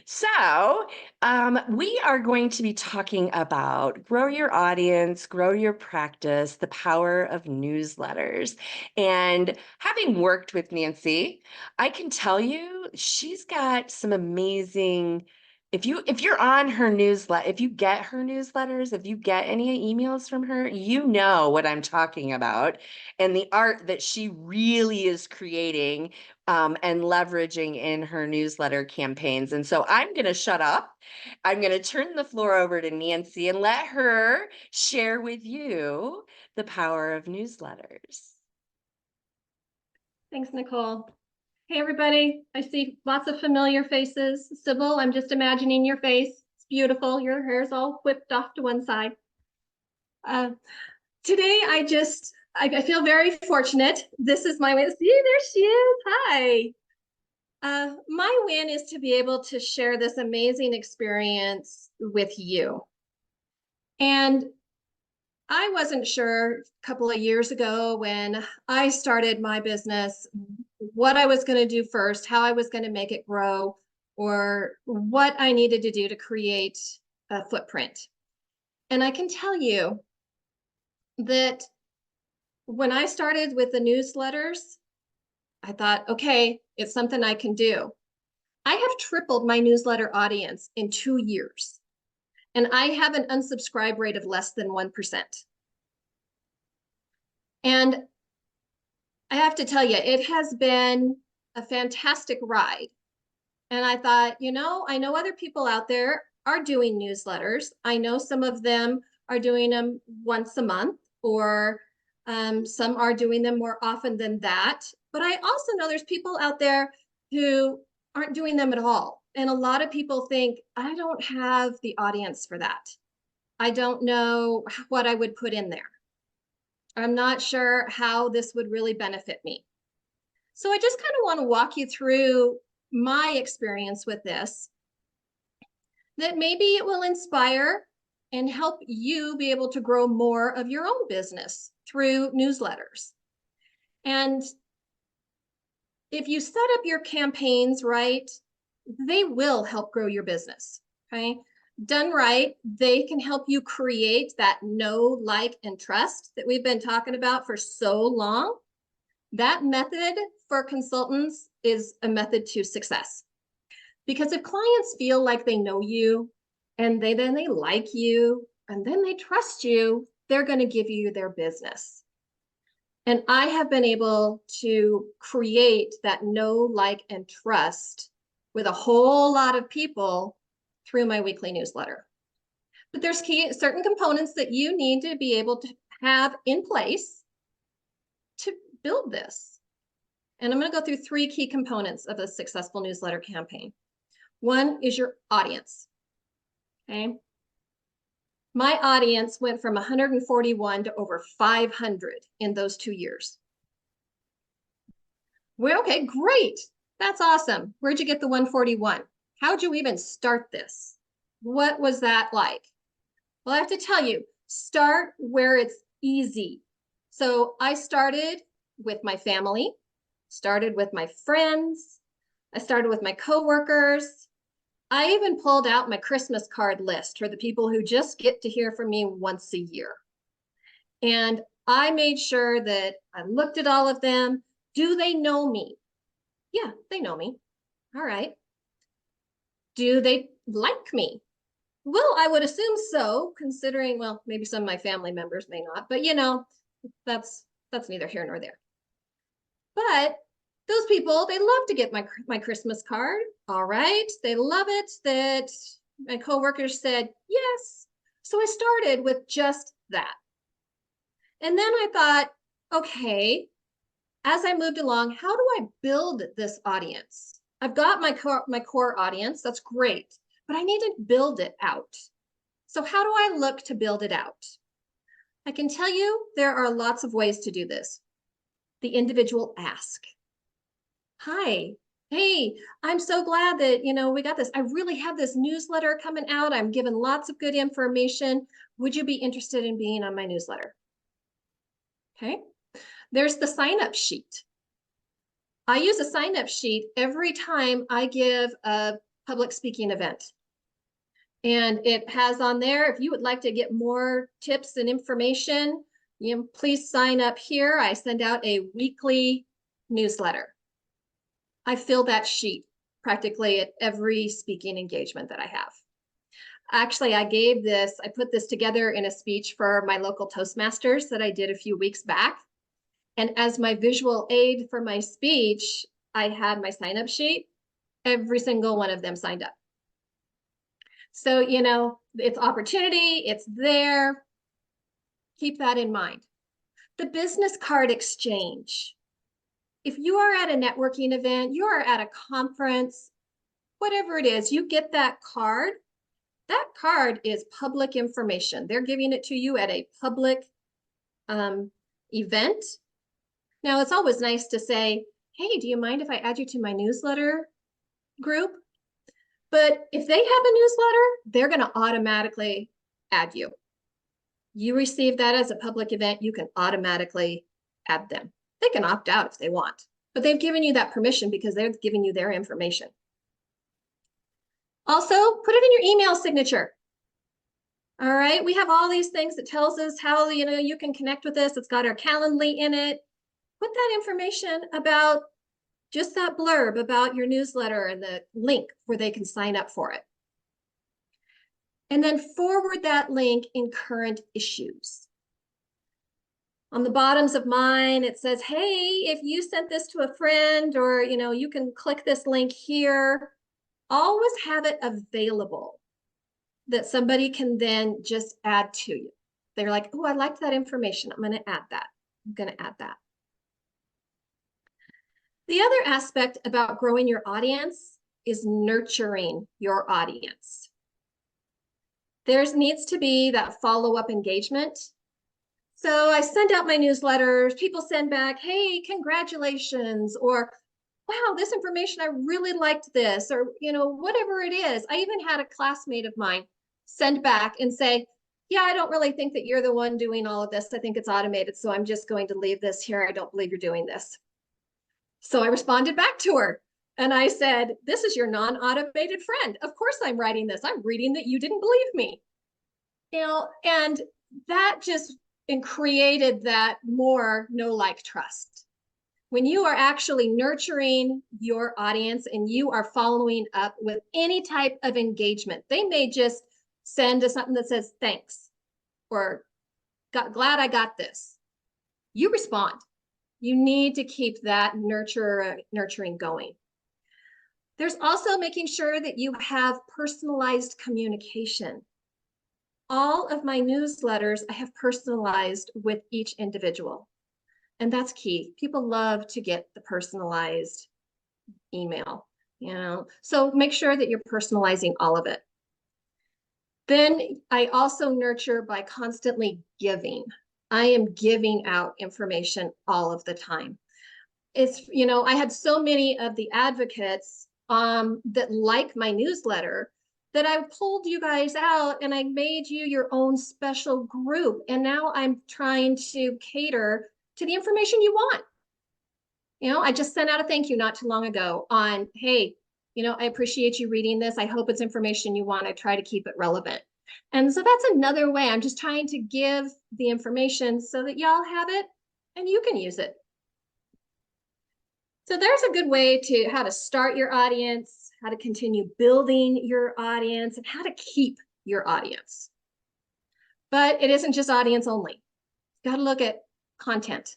So, we are going to be talking about grow your audience, grow your practice, the power of newsletters. And having worked with Nancy, I can tell you she's got some amazing. If you're on her newsletter, if you get her newsletters, if you get any emails from her, you know what I'm talking about and the art that she really is creating and leveraging in her newsletter campaigns. And so I'm going to shut up. I'm going to turn the floor over to Nancy and let her share with you the power of newsletters. Thanks, Nicole. Hey, everybody. I see lots of familiar faces. Sybil, I'm just imagining your face. It's beautiful. Your hair's all whipped off to one side. Today, I feel very fortunate. This is my win. See, there she is. Hi. My win is to be able to share this amazing experience with you. And I wasn't sure a couple of years ago when I started my business what I was going to do first, how I was going to make it grow, or what I needed to do to create a footprint. And I can tell you that when I started with the newsletters, I thought, okay, it's something I can do. I have tripled my newsletter audience in 2 years, and I have an unsubscribe rate of less than 1%. And I have to tell you, it has been a fantastic ride. And I thought, I know other people out there are doing newsletters. I know some of them are doing them once a month, or some are doing them more often than that. But I also know there's people out there who aren't doing them at all. And a lot of people think, I don't have the audience for that. I don't know what I would put in there. I'm not sure how this would really benefit me. So I just kind of want to walk you through my experience with this, that maybe it will inspire and help you be able to grow more of your own business through newsletters. And if you set up your campaigns right, they will help grow your business, okay? Done right, they can help you create that know, like, and trust that we've been talking about for so long. That method for consultants is a method to success. Because if clients feel like they know you and then they like you and then they trust you, they're going to give you their business. And I have been able to create that know, like, and trust with a whole lot of people through my weekly newsletter. But there's certain components that you need to be able to have in place to build this. And I'm going to go through 3 key components of a successful newsletter campaign. One is your audience, okay? My audience went from 141 to over 500 in those 2 years. Well, okay, great. That's awesome. Where'd you get the 141? How'd you even start this? What was that like? Well, I have to tell you, start where it's easy. So I started with my family, started with my friends, I started with my coworkers. I even pulled out my Christmas card list for the people who just get to hear from me once a year. And I made sure that I looked at all of them. Do they know me? Yeah, they know me. All right. Do they like me? Well, I would assume so, considering, well, maybe some of my family members may not, but that's neither here nor there. But those people, they love to get my Christmas card. All right. They love it that my coworkers said yes. So I started with just that. And then I thought, okay, as I moved along, how do I build this audience? I've got my core audience. That's great, but I need to build it out. So how do I look to build it out? I can tell you there are lots of ways to do this. The individual ask. Hi, hey, I'm so glad that, we got this. I really have this newsletter coming out. I'm giving lots of good information. Would you be interested in being on my newsletter? Okay. There's the sign-up sheet. I use a sign-up sheet every time I give a public speaking event. And it has on there, if you would like to get more tips and information, please sign up here. I send out a weekly newsletter. I fill that sheet practically at every speaking engagement that I have. Actually, I put this together in a speech for my local Toastmasters that I did a few weeks back. And as my visual aid for my speech, I had my sign-up sheet. Every single one of them signed up. So, it's opportunity, it's there. Keep that in mind. The business card exchange. If you are at a networking event, you are at a conference, whatever it is, you get that card. That card is public information. They're giving it to you at a public event. Now, it's always nice to say, hey, do you mind if I add you to my newsletter group? But if they have a newsletter, they're going to automatically add you. You receive that as a public event, you can automatically add them. They can opt out if they want, but they've given you that permission because they're giving you their information. Also, put it in your email signature. All right, we have all these things that tells us how you can connect with us. It's got our Calendly in it. Put that information about just that blurb about your newsletter and the link where they can sign up for it. And then forward that link in current issues. On the bottoms of mine, it says, hey, if you sent this to a friend, or you can click this link here. Always have it available that somebody can then just add to you. They're like, oh, I liked that information. I'm going to add that. I'm going to add that. The other aspect about growing your audience is nurturing your audience. There needs to be that follow-up engagement. So I send out my newsletters, people send back, hey, congratulations, or wow, this information, I really liked this, or whatever it is. I even had a classmate of mine send back and say, yeah, I don't really think that you're the one doing all of this. I think it's automated, so I'm just going to leave this here. I don't believe you're doing this. So I responded back to her and I said, this is your non-automated friend. Of course I'm writing this. I'm reading that you didn't believe me. And that just created that more know, like, trust. When you are actually nurturing your audience and you are following up with any type of engagement, they may just send us something that says, thanks, or glad I got this. You respond. You need to keep that nurturing going. There's also making sure that you have personalized communication. All of my newsletters, I have personalized with each individual. And that's key. People love to get the personalized email, So make sure that you're personalizing all of it. Then I also nurture by constantly giving. I am giving out information all of the time. I had so many of the advocates that like my newsletter that I pulled you guys out and I made you your own special group. And now I'm trying to cater to the information you want. I just sent out a thank you not too long ago on, hey, I appreciate you reading this. I hope it's information you want. I try to keep it relevant. And so that's another way. I'm just trying to give the information so that y'all have it and you can use it. So there's a good way to how to start your audience, how to continue building your audience, and how to keep your audience. But it isn't just audience only. You got to look at content.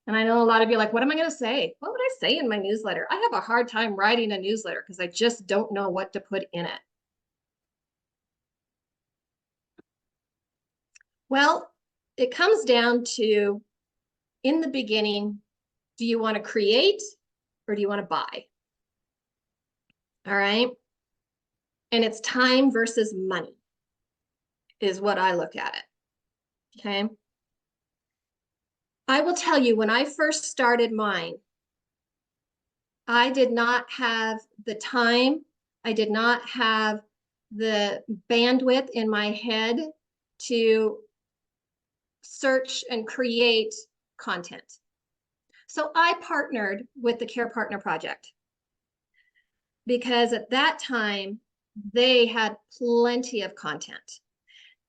And I know a lot of you are like, what am I going to say? What would I say in my newsletter? I have a hard time writing a newsletter because I just don't know what to put in it. Well, it comes down to, in the beginning, do you want to create or do you want to buy? All right. And it's time versus money is what I look at it. Okay. I will tell you, when I first started mine, I did not have the time. I did not have the bandwidth in my head to search and create content. So I partnered with the Care Partner Project. because at that time they had plenty of content.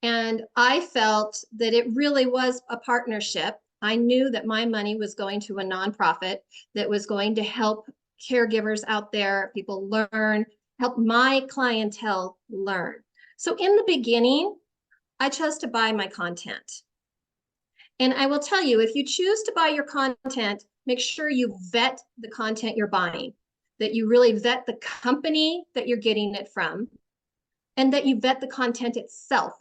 And I felt that it really was a partnership. I knew that my money was going to a nonprofit that was going to help caregivers out there, people learn, help my clientele learn. So in the beginning, I chose to buy my content. And I will tell you, if you choose to buy your content, make sure you vet the content you're buying, that you really vet the company that you're getting it from, and that you vet the content itself.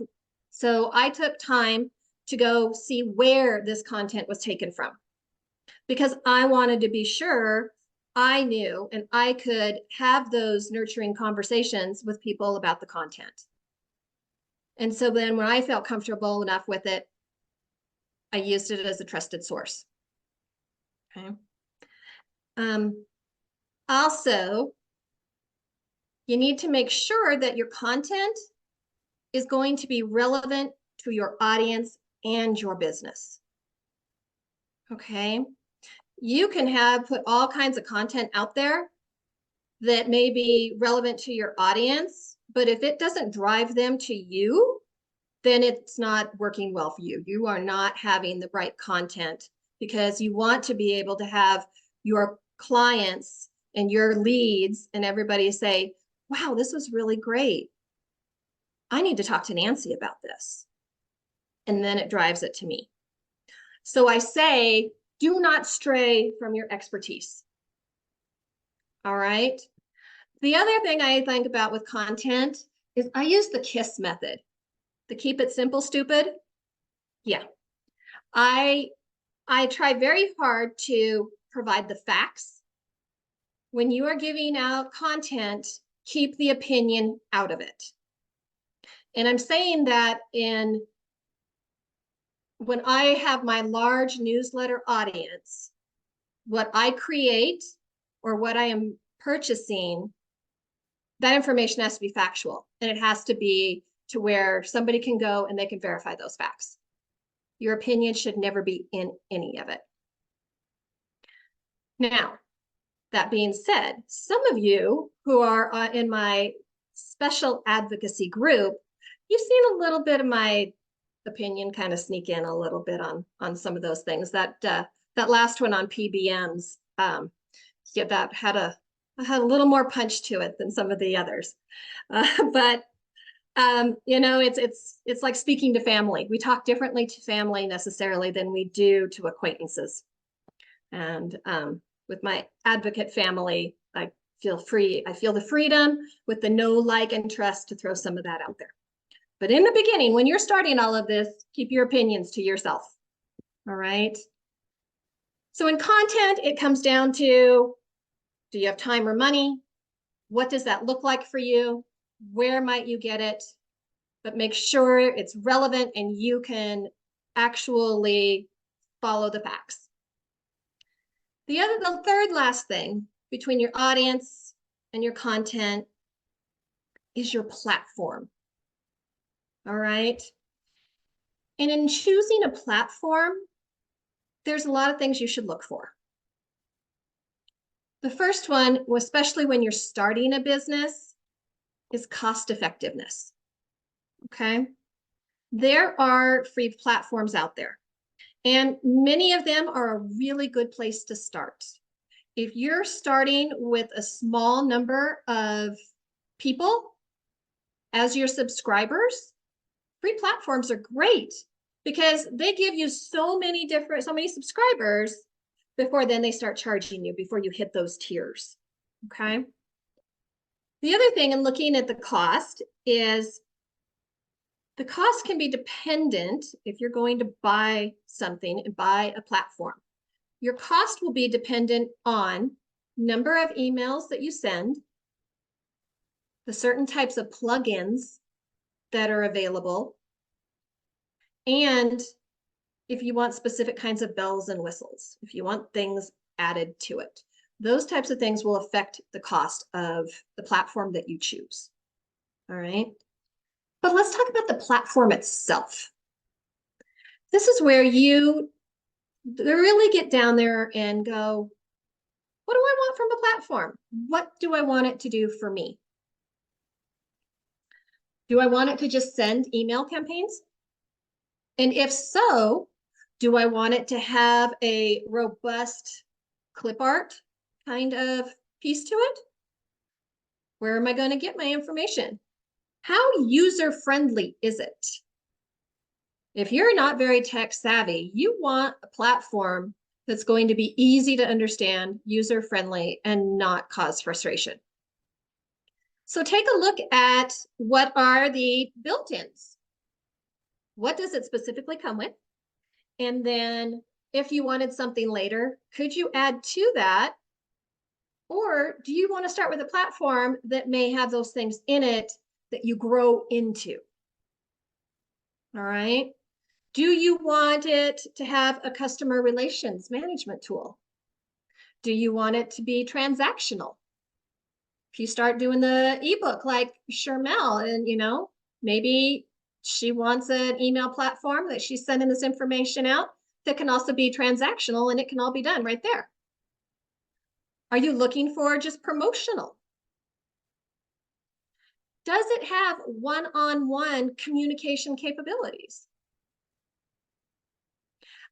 So I took time to go see where this content was taken from, because I wanted to be sure I knew and I could have those nurturing conversations with people about the content. And so then when I felt comfortable enough with it, I used it as a trusted source. Okay. Also, you need to make sure that your content is going to be relevant to your audience and your business. Okay. You can have put all kinds of content out there that may be relevant to your audience, but if it doesn't drive them to you, then it's not working well for you. You are not having the right content, because you want to be able to have your clients and your leads and everybody say, wow, this was really great. I need to talk to Nancy about this. And then it drives it to me. So I say, do not stray from your expertise. All right. The other thing I think about with content is I use the KISS method, the keep it simple, stupid. Yeah. I try very hard to provide the facts. When you are giving out content, keep the opinion out of it. And I'm saying that when I have my large newsletter audience, what I create or what I am purchasing, that information has to be factual, and it has to be to where somebody can go and they can verify those facts. Your opinion should never be in any of it. Now, that being said, some of you who are in my special advocacy group, you've seen a little bit of my opinion kind of sneak in a little bit on some of those things. That last one on PBMs, yeah, that had a little more punch to it than some of the others. But you know, it's like speaking to family. We talk differently to family necessarily than we do to acquaintances. And with my advocate family, I feel free. I feel the freedom with the know, like, and trust to throw some of that out there. But in the beginning, when you're starting all of this, keep your opinions to yourself. All right. So in content, it comes down to, do you have time or money? What does that look like for you? Where might you get it? But make sure it's relevant and you can actually follow the facts. The third last thing between your audience and your content is your platform. All right. And in choosing a platform, there's a lot of things you should look for. The first one, especially when you're starting a business, is cost effectiveness. Okay. There are free platforms out there, and many of them are a really good place to start. If you're starting with a small number of people as your subscribers, free platforms are great because they give you so many subscribers before then they start charging you, before you hit those tiers. Okay. The other thing in looking at the cost is the cost can be dependent. If you're going to buy something and buy a platform, your cost will be dependent on number of emails that you send, the certain types of plugins that are available, and if you want specific kinds of bells and whistles, if you want things added to it. Those types of things will affect the cost of the platform that you choose. All right. But let's talk about the platform itself. This is where you really get down there and go, what do I out from a platform. What do I want it to do for me? Do I want it to just send email campaigns? And if so, do I want it to have a robust clip art kind of piece to it? Where am I going to get my information? How user-friendly is it? If you're not very tech savvy, you want a platform that's going to be easy to understand, user-friendly, and not cause frustration. So take a look at what are the built-ins. What does it specifically come with? And then if you wanted something later, could you add to that? Or do you want to start with a platform that may have those things in it that you grow into? All right. Do you want it to have a customer relations management tool? Do you want it to be transactional? If you start doing the ebook like Shermel, and maybe she wants an email platform that she's sending this information out that can also be transactional, and it can all be done right there. Are you looking for just promotional? Does it have one-on-one communication capabilities?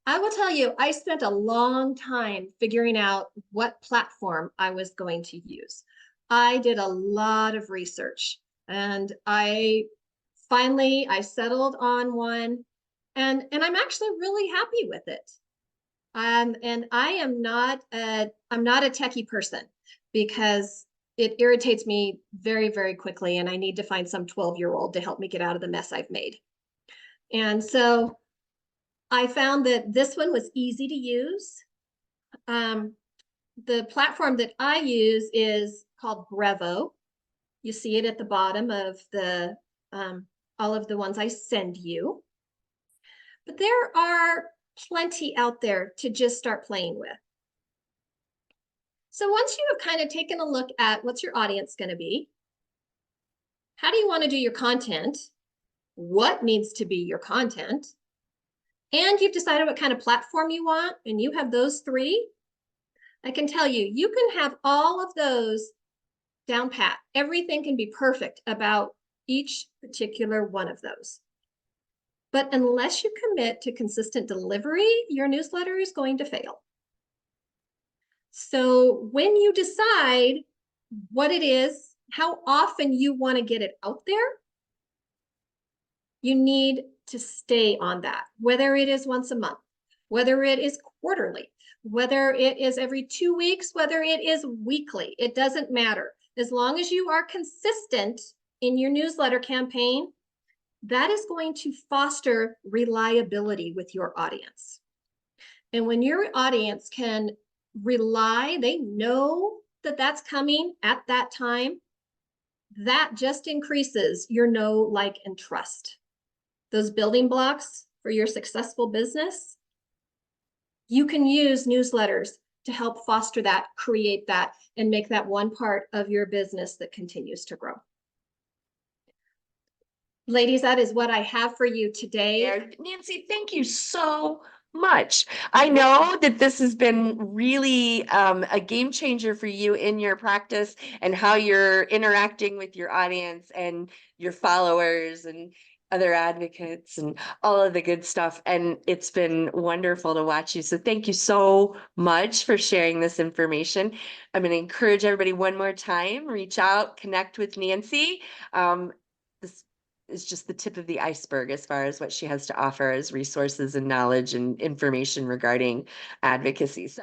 I will tell you, I spent a long time figuring out what platform I was going to use. I did a lot of research, and I settled on one, and I'm actually really happy with it. And I'm not a techie person because it irritates me very, very quickly, and I need to find some 12-year-old to help me get out of the mess I've made. And so I found that this one was easy to use. The platform that I use is called Brevo. You see it at the bottom of the all of the ones I send you. But there are plenty out there to just start playing with. So once you have kind of taken a look at what's your audience going to be, how do you want to do your content, what needs to be your content, and you've decided what kind of platform you want, and you have those three, I can tell you, you can have all of those down pat. Everything can be perfect about each particular one of those. But unless you commit to consistent delivery, your newsletter is going to fail. So when you decide what it is, how often you want to get it out there, you need to stay on that, whether it is once a month, whether it is quarterly, whether it is every 2 weeks, whether it is weekly, it doesn't matter. As long as you are consistent in your newsletter campaign, that is going to foster reliability with your audience. And when your audience can rely, they know that that's coming at that time, that just increases your know, like, and trust. Those building blocks for your successful business, you can use newsletters to help foster that, create that, and make that one part of your business that continues to grow. Ladies, that is what I have for you today. Nancy, thank you so much. I know that this has been really a game changer for you in your practice and how you're interacting with your audience and your followers and other advocates and all of the good stuff. And it's been wonderful to watch you. So thank you so much for sharing this information. I'm going to encourage everybody one more time, reach out, connect with Nancy. This is just the tip of the iceberg as far as what she has to offer as resources and knowledge and information regarding advocacy. So